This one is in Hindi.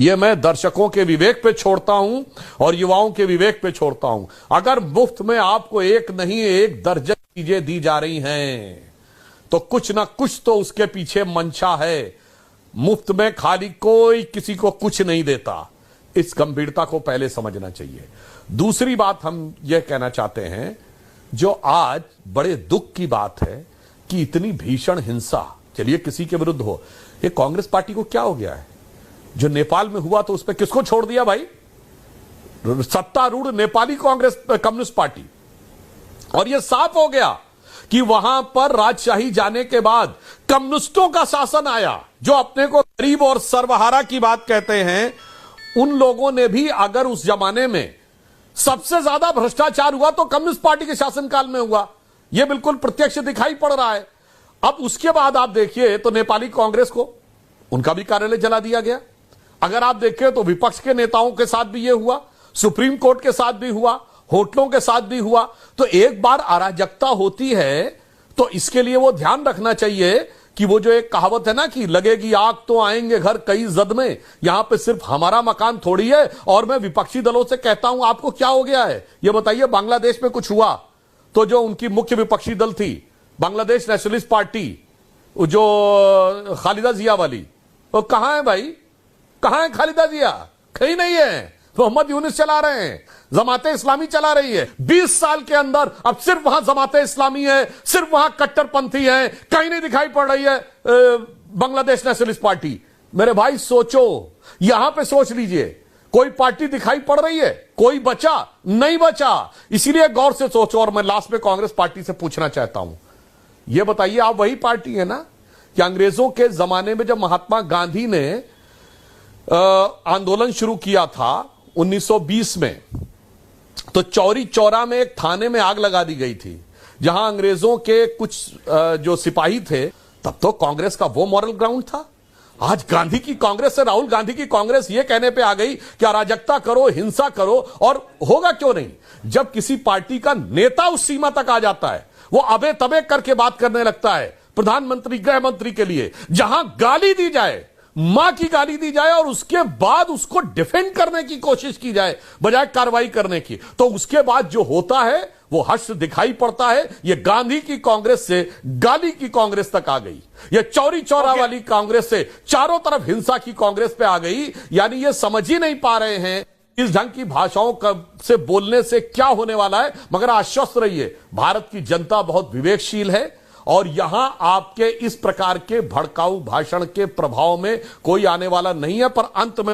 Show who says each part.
Speaker 1: ये मैं दर्शकों के विवेक पे छोड़ता हूं और युवाओं के विवेक पे छोड़ता हूं। अगर मुफ्त में आपको एक नहीं एक दर्जन चीजें दी जा रही हैं तो कुछ ना कुछ तो उसके पीछे मंशा है। मुफ्त में खाली कोई किसी को कुछ नहीं देता। इस गंभीरता को पहले समझना चाहिए। दूसरी बात हम यह कहना चाहते हैं, जो आज बड़े दुख की बात है कि इतनी भीषण हिंसा, चलिए किसी के विरुद्ध हो, ये कांग्रेस पार्टी को क्या हो गया है? जो नेपाल में हुआ तो उस पर किसको छोड़ दिया भाई? सत्तारूढ़ नेपाली कांग्रेस कम्युनिस्ट पार्टी। और यह साफ हो गया कि वहां पर राजशाही जाने के बाद कम्युनिस्टों का शासन आया। जो अपने को गरीब और सर्वहारा की बात कहते हैं, उन लोगों ने भी, अगर उस जमाने में सबसे ज्यादा भ्रष्टाचार हुआ तो कम्युनिस्ट पार्टी के शासनकाल में हुआ। यह बिल्कुल प्रत्यक्ष दिखाई पड़ रहा है। अब उसके बाद आप देखिए तो नेपाली कांग्रेस को उनका भी कार्यालय जला दिया गया। अगर आप देखें तो विपक्ष के नेताओं के साथ भी यह हुआ, सुप्रीम कोर्ट के साथ भी हुआ, होटलों के साथ भी हुआ। तो एक बार अराजकता होती है तो इसके लिए वो ध्यान रखना चाहिए कि वो जो एक कहावत है ना कि लगेगी आग तो आएंगे घर कई जद में, यहां पे सिर्फ हमारा मकान थोड़ी है। और मैं विपक्षी दलों से कहता हूं, आपको क्या हो गया है ये बताइए? बांग्लादेश में कुछ हुआ तो जो उनकी मुख्य विपक्षी दल थी बांग्लादेश नेशनलिस्ट पार्टी, जो खालिदा जिया वाली, वो कहां है भाई? कहां है खालिदा जिया? कहीं नहीं है। मोहम्मद यूनिस चला रहे हैं, जमाते इस्लामी चला रही है। 20 साल के अंदर अब सिर्फ वहां जमाते इस्लामी है, सिर्फ वहां कट्टरपंथी है, कहीं नहीं दिखाई पड़ रही है बांग्लादेश नेशनलिस्ट पार्टी। मेरे भाई सोचो, यहां पे सोच लीजिए, कोई पार्टी दिखाई पड़ रही है? कोई बचा? नहीं बचा। इसीलिए गौर से सोचो। और मैं लास्ट में कांग्रेस पार्टी से पूछना चाहता हूं, यह बताइए, आप वही पार्टी है ना कि अंग्रेजों के जमाने में जब महात्मा गांधी ने आंदोलन शुरू किया था 1920 में, तो चौरी चौरा में एक थाने में आग लगा दी गई थी जहां अंग्रेजों के कुछ जो सिपाही थे। तब तो कांग्रेस का वो मॉरल ग्राउंड था। आज गांधी की कांग्रेस से राहुल गांधी की कांग्रेस ये कहने पे आ गई कि अराजकता करो, हिंसा करो। और होगा क्यों नहीं? जब किसी पार्टी का नेता उस सीमा तक आ जाता है, वो अबे तबे करके बात करने लगता है प्रधानमंत्री, गृह मंत्री के लिए, जहां गाली दी जाए, मां की गाली दी जाए और उसके बाद उसको डिफेंड करने की कोशिश की जाए बजाय कार्रवाई करने की, तो उसके बाद जो होता है वो हर्ष दिखाई पड़ता है। ये गांधी की कांग्रेस से गाली की कांग्रेस तक आ गई। ये चौरी चौरा वाली कांग्रेस से चारों तरफ हिंसा की कांग्रेस पे आ गई। यानी ये समझ ही नहीं पा रहे हैं इस ढंग की भाषाओं से बोलने से क्या होने वाला है। मगर आश्वस्त रहिए, भारत की जनता बहुत विवेकशील है और यहां आपके इस प्रकार के भड़काऊ भाषण के प्रभाव में कोई आने वाला नहीं है। पर अंत में